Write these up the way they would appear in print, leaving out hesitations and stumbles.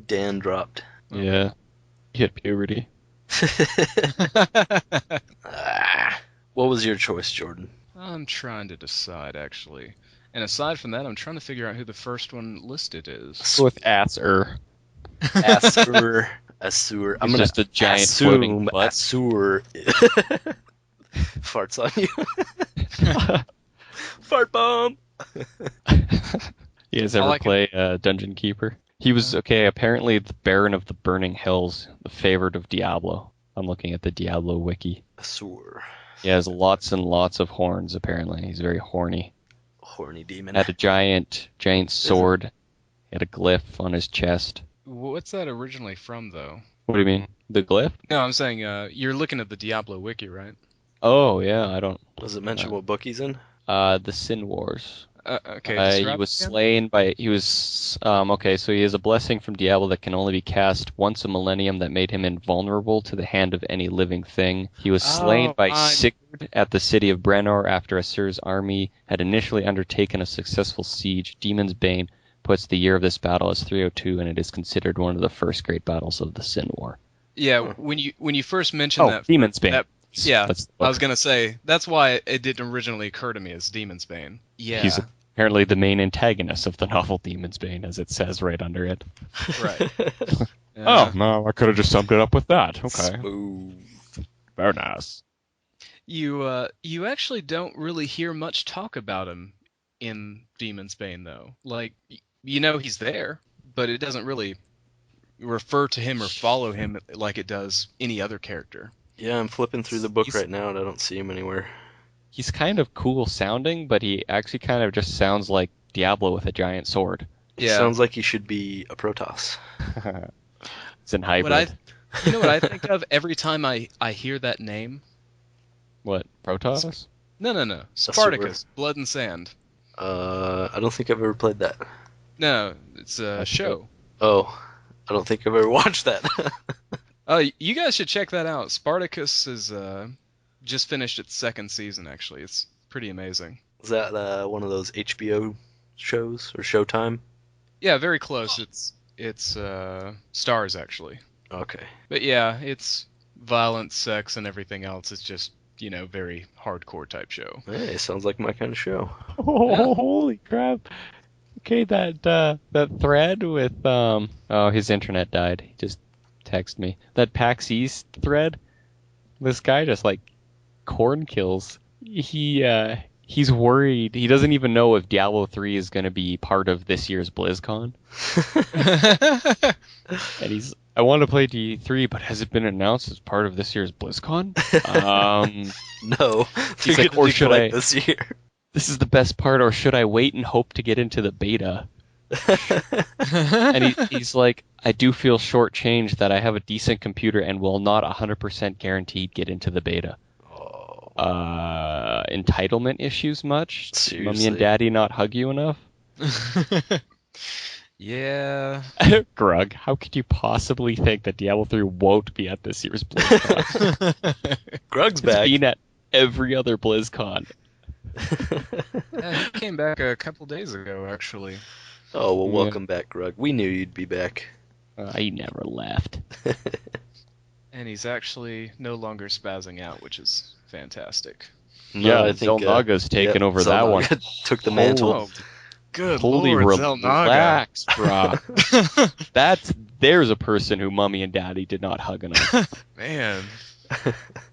Dan dropped. Yeah. He hit puberty. What was your choice, Jordan? I'm trying to decide, actually. And aside from that, I'm trying to figure out who the first one listed is. Go with Asur. Asur. Asur. I'm He's gonna just a giant floating assume butt. Asur farts on you. Fart bomb. You guys I ever like play Dungeon Keeper? He was, apparently the Baron of the Burning Hills, the favorite of Diablo. I'm looking at the Diablo wiki. Asur. He has lots and lots of horns, apparently. He's very horny. Horny demon. Had a giant sword. He had a glyph on his chest. What's that originally from, though? What do you mean? The glyph? No, I'm saying you're looking at the Diablo wiki, right? Oh, yeah, I don't... Does it mention what book he's in? The Sin Wars. Okay, He describe was it again? slain by... He was... so he has a blessing from Diablo that can only be cast once a millennium that made him invulnerable to the hand of any living thing. He was slain by Sigurd at the city of Brennor after Asur's army had initially undertaken a successful siege. Demon's Bane puts the year of this battle as 302, and it is considered one of the first great battles of the Sin War. Yeah, when you first mentioned that... Demon's Bane. Yeah, That's I was going to say, that's why it didn't originally occur to me as Demon's Bane. Yeah. He's apparently the main antagonist of the novel Demon's Bane, as it says right under it. Right. Oh, no, I could have just summed it up with that. Okay. Smooth. Very nice. You actually don't really hear much talk about him in Demon's Bane, though. Like, he's there, but it doesn't really refer to him or follow him like it does any other character. Yeah, I'm flipping through the book right now and I don't see him anywhere. He's kind of cool sounding, but he actually kind of just sounds like Diablo with a giant sword. He sounds like he should be a Protoss. It's in hybrid. You know what I think of every time I hear that name? What, Protoss? No. Spartacus, Blood and Sand. I don't think I've ever played that. No, it's a show. Oh, I don't think I've ever watched that. Oh, you guys should check that out. Spartacus is just finished its second season, actually. It's pretty amazing. Is that one of those HBO shows or Showtime? Yeah, very close. It's Stars, actually. Okay. But yeah, it's violence, sex, and everything else. It's just, very hardcore type show. Hey, sounds like my kind of show. Oh, Yeah. holy crap. Okay, that thread with, his internet died. He just texted me. That PAX East thread, this guy just, corn kills. He's worried. He doesn't even know if Diablo 3 is going to be part of this year's BlizzCon. And I want to play D3, but has it been announced as part of this year's BlizzCon? No. He's like, or should I? This year. This is the best part, or should I wait and hope to get into the beta? And he's like, I do feel shortchanged that I have a decent computer and will not 100% guaranteed get into the beta. Entitlement issues much? Seriously? Mommy and Daddy not hug you enough? Yeah. Grug, how could you possibly think that Diablo 3 won't be at this year's BlizzCon? Grug's It's back. been at every other BlizzCon. Yeah, he came back a couple days ago, actually. Oh, well, welcome back, Grug. We knew you'd be back. I never left. And he's actually no longer spazzing out, I fantastic. Yeah, Zelnaga's taken over that one. Took the mantle. Oh, good Holy Lord, Zelnaga. relax, brah. There's a person who Mummy and Daddy did not hug enough. Man.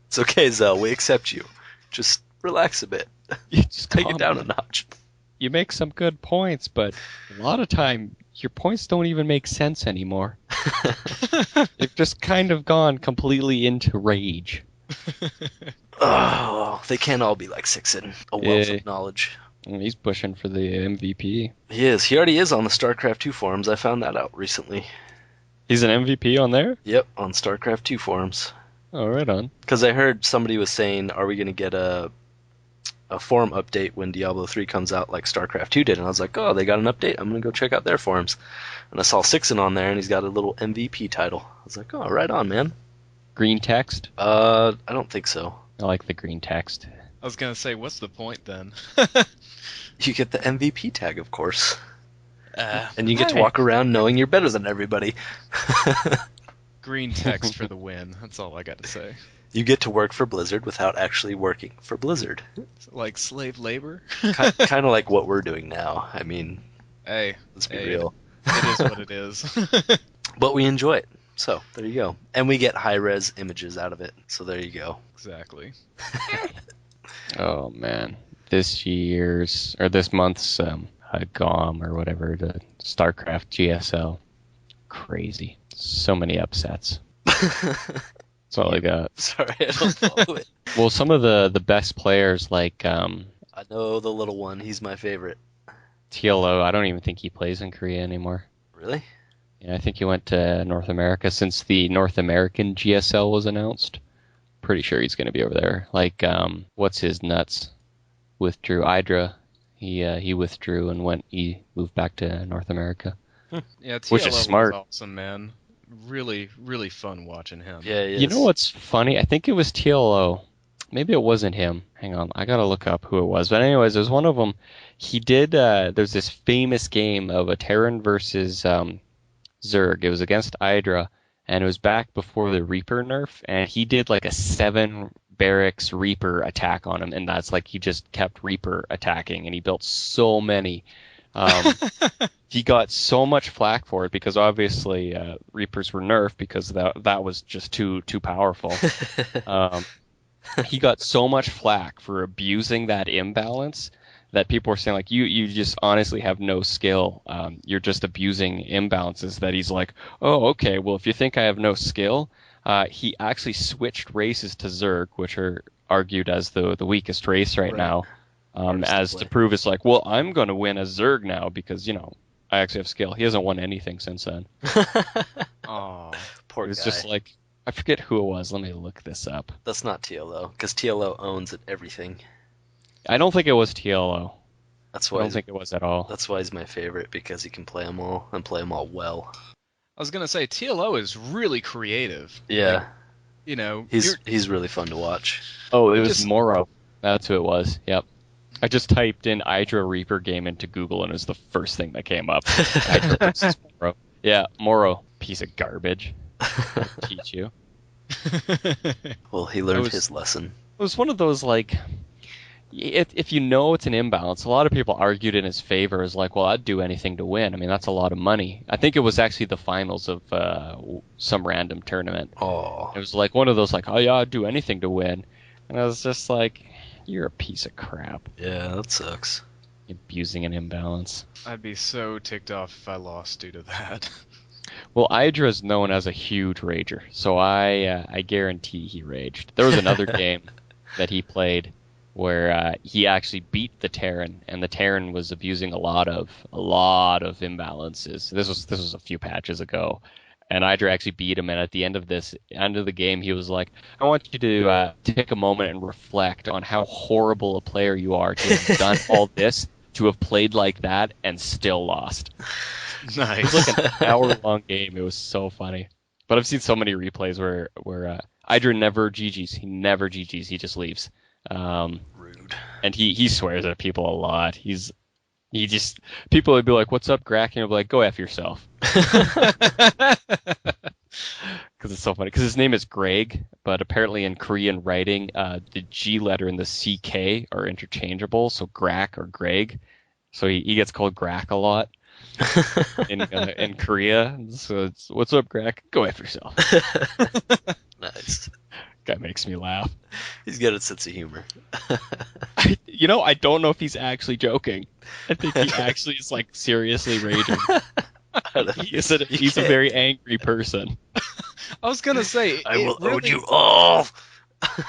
It's okay, Zel. We accept you. Just relax a bit. You just Take calm it down a notch. You make some good points, but a lot of time your points don't even make sense anymore. They've just kind of gone completely into rage. Oh, they can't all be like Sixon. A wealth of knowledge. He's pushing for the MVP. He is. He already is on the StarCraft 2 forums. I found that out recently. He's an MVP on there? Yep, on StarCraft 2 forums. Oh, right on. Because I heard somebody was saying, are we going to get a forum update when Diablo 3 comes out like StarCraft 2 did? And I was like, oh, they got an update. I'm going to go check out their forums. And I saw Sixon on there, and he's got a little MVP title. I was like, oh, right on, man. Green text? I don't think so. I like the green text. I was going to say, what's the point then? You get the MVP tag, of course. And you get to walk around knowing you're better than everybody. Green text for the win. That's all I got to say. You get to work for Blizzard without actually working for Blizzard. Like slave labor? Kind of like what we're doing now. I mean, hey, let's be real. It is what it is. But we enjoy it. So, there you go. And we get high-res images out of it. So there you go. Exactly. Oh, man. This month's GOM or whatever, the StarCraft GSL. Crazy. So many upsets. That's all I got. Sorry, I don't follow it. Well, some of the best players, like I know the little one. He's my favorite. TLO, I don't even think he plays in Korea anymore. Really? Yeah, I think he went to North America since the North American GSL was announced. Pretty sure he's going to be over there. Like, what's his nuts? Withdrew. Hydra. He withdrew and he moved back to North America. Yeah, TLO which is smart. was awesome, man. Really, really fun watching him. Yeah, he is. You know what's funny? I think it was TLO. Maybe it wasn't him. Hang on, I gotta look up who it was. But anyways, there's one of them. He did. There's this famous game of a Terran versus Zerg. It was against Hydra, and it was back before the Reaper nerf. And he did like a 7 barracks Reaper attack on him, and that's like he just kept Reaper attacking, and he built so many. He got so much flack for it because obviously Reapers were nerfed because that was just too powerful. He got so much flack for abusing that imbalance that people were saying like you just honestly have no skill. You're just abusing imbalances. That he's like, oh okay, well if you think I have no skill, he actually switched races to Zerg, which are argued as the weakest race right now. As to prove it's like, well, I'm going to win as Zerg now because, I actually have skill. He hasn't won anything since then. Aw, poor guy. It's just like, I forget who it was. Let me look this up. That's not TLO, because TLO owns everything. I don't think it was TLO. That's why I don't think it was at all. That's why he's my favorite, because he can play them all, and play them all well. I was going to say, TLO is really creative. Yeah. Like, he's really fun to watch. Oh, it was Moro. That's who it was. Yep. I just typed in Hydra Reaper game into Google, and it was the first thing that came up. Hydra versus Moro. Yeah, Moro. Piece of garbage. Teach you. Well, he learned his lesson. It was one of those, like, if you know it's an imbalance, a lot of people argued in his favor as like, well, I'd do anything to win. I mean, that's a lot of money. I think it was actually the finals of some random tournament. Oh. It was like one of those, like, oh yeah, I'd do anything to win. And I was just like, you're a piece of crap. Yeah, that sucks. Abusing an imbalance. I'd be so ticked off if I lost due to that. Well, Hydra is known as a huge rager, so I guarantee he raged. There was another game that he played where he actually beat the Terran, and the Terran was abusing a lot of imbalances. This was a few patches ago, and Hydra actually beat him. And at the end of the game, he was like, "I want you to take a moment and reflect on how horrible a player you are to have done all this, to have played like that, and still lost." Nice. It was like an hour-long game. It was so funny. But I've seen so many replays where Hydra never GGs. He never GGs. He just leaves. Rude. And he swears at people a lot. People would be like, "What's up, Grak?" And he'll be like, "Go F yourself." Because it's so funny. Because his name is Greg, but apparently in Korean writing, the G letter and the CK are interchangeable, so Grak or Greg. So he gets called Grak a lot in Korea. So it's, "What's up, Grak? Go F yourself." Nice. Guy makes me laugh. He's got a sense of humor. I don't know if he's actually joking. I think he actually is like seriously raging. He's a very angry person. I was gonna say, I will own you all.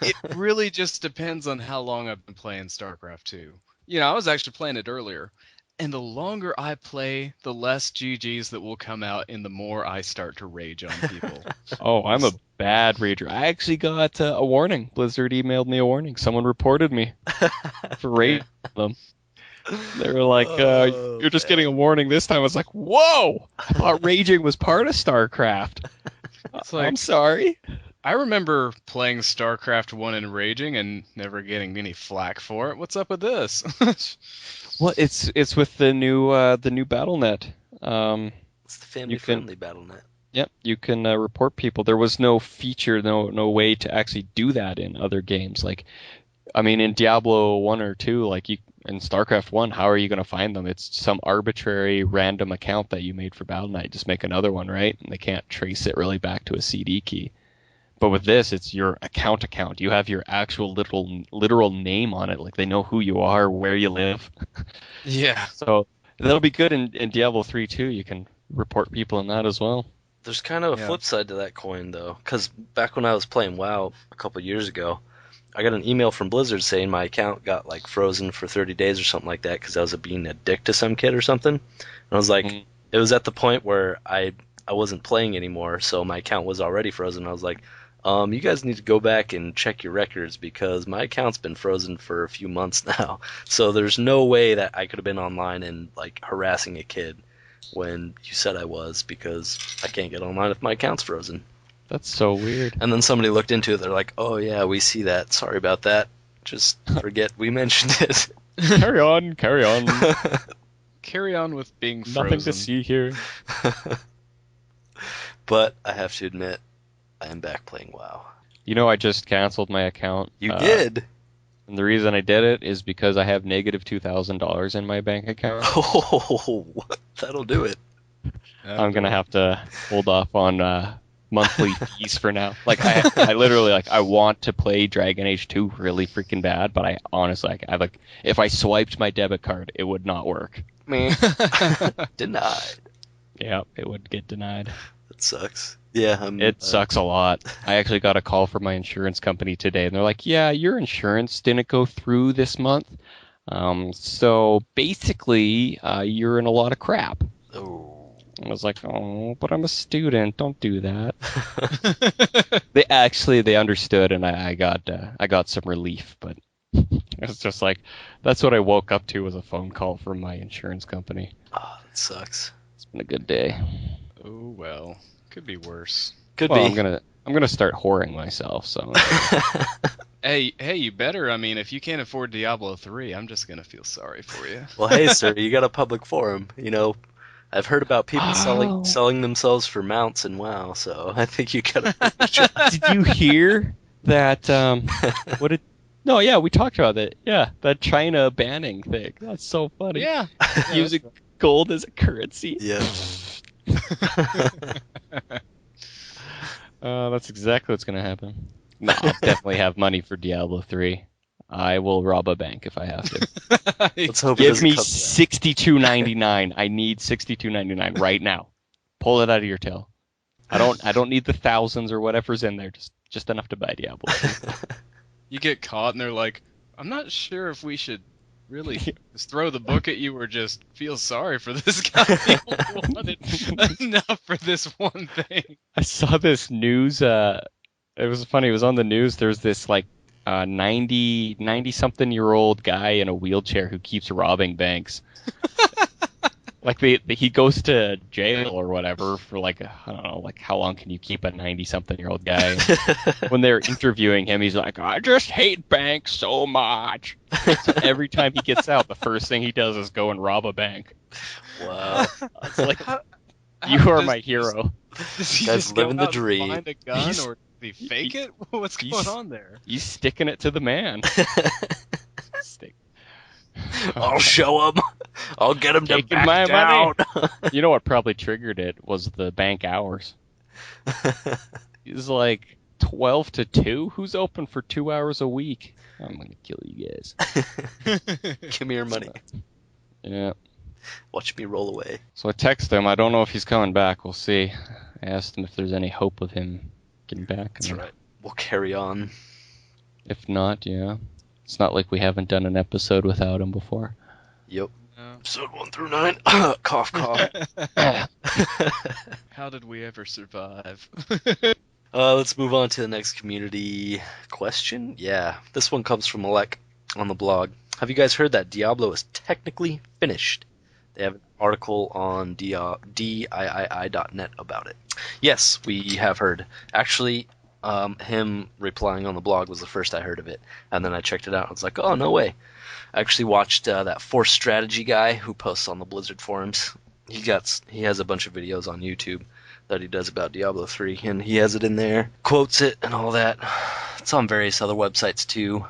It really just depends on how long I've been playing StarCraft 2. I was actually playing it earlier, and the longer I play, the less GGs that will come out, and the more I start to rage on people. Oh, I'm a bad rager. I actually got a warning. Blizzard emailed me a warning. Someone reported me for raging them. They were like, "You're just getting a warning this time." I was like, "Whoa! I thought raging was part of StarCraft." Like, I'm sorry. I remember playing StarCraft 1 and raging and never getting any flack for it. What's up with this? Well, it's with the new BattleNet. It's the family-friendly BattleNet. Yep, you can report people. There was no feature, no way to actually do that in other games. Like, I mean, in Diablo 1 or 2, like in StarCraft 1, how are you going to find them? It's some arbitrary random account that you made for BattleNet. Just make another one, right? And they can't trace it really back to a CD key. But with this, it's your account. You have your actual literal name on it. Like, they know who you are, where you live. Yeah. So that'll be good in Diablo 3 too. You can report people in that as well. There's kind of a flip side to that coin, though, because back when I was playing WoW a couple years ago, I got an email from Blizzard saying my account got like frozen for 30 days or something like that because I was being a dick to some kid or something. And I was like, it was at the point where I wasn't playing anymore, so my account was already frozen. I was like, you guys need to go back and check your records because my account's been frozen for a few months now. So there's no way that I could have been online and like harassing a kid when you said I was, because I can't get online if my account's frozen. That's so weird. And then somebody looked into it. They're like, "Oh yeah, we see that. Sorry about that. Just forget we mentioned it." Carry on. Carry on with being frozen. Nothing to see here. But I have to admit, I am back playing WoW. You know, I just canceled my account. You did? And the reason I did it is because I have negative $2,000 in my bank account. Oh, that'll do it. I'm gonna have to hold off on monthly fees for now. Like I literally I want to play Dragon Age 2 really freaking bad, but I honestly if I swiped my debit card, it would not work. Me. Denied. Yeah, it would get denied. That sucks. Yeah, it sucks a lot. I actually got a call from my insurance company today, and they're like, "Yeah, your insurance didn't go through this month, so basically, you're in a lot of crap." Oh. I was like, "Oh, but I'm a student. Don't do that." They understood, and I got some relief, but it was just like that's what I woke up to was a phone call from my insurance company. Oh, that sucks. It's been a good day. Oh well. Could be worse. Could be. I'm gonna start whoring myself. So. Hey, you better. I mean, if you can't afford Diablo 3, I'm just gonna feel sorry for you. Well, hey, sir, you got a public forum. You know, I've heard about people selling themselves for mounts in WoW, so I think you got a Did you hear that? No, yeah, we talked about it. Yeah, that China banning thing. That's so funny. Yeah. Using gold as a currency. Yeah. That's exactly what's gonna happen. No, I'll definitely have money for Diablo 3. I will rob a bank if I have to. Let's hope Give me $62.99. I need $62.99 right now. Pull it out of your tail. I don't need the thousands or whatever's in there. Just enough to buy Diablo. You get caught and they're like, "I'm not sure if we should really just throw the book at you or just feel sorry for this guy who wanted enough for this one thing." I saw this news. It was funny. It was on the news. There's this like 90-something-year-old guy in a wheelchair who keeps robbing banks. Like he goes to jail or whatever for like I don't know, like how long can you keep a 90-something-year-old guy? When they're interviewing him, he's like, "I just hate banks so much." So every time he gets out, the first thing he does is go and rob a bank. Wow. It's like, you are my hero. Does he Guy's just living go the out and dream. find a gun, or does he fake it? What's going on there? He's sticking it to the man. I'll show him. I'll get him to Taking back my down. money. You know what probably triggered it was the bank hours. It's like 12 to 2. Who's open for 2 hours a week? I'm gonna kill you guys. Give me your money. Yeah. Watch me roll away. So I text him. I don't know if he's coming back. We'll see. I asked him if there's any hope of him getting back. That's right. We'll carry on. If not, yeah. It's not like we haven't done an episode without him before. Yep. No. Episode 1 through 9. Cough, cough. How did we ever survive? Let's move on to the next community question. Yeah, this one comes from Alec on the blog. Have you guys heard that Diablo is technically finished? They have an article on DIII.net about it. Yes, we have heard. Actually, him replying on the blog was the first I heard of it, and then I checked it out. I was like, oh, no way. I actually watched that Force Strategy guy who posts on the Blizzard forums. He has a bunch of videos on YouTube that he does about Diablo 3, and he has it in there, quotes it and all that. It's on various other websites too.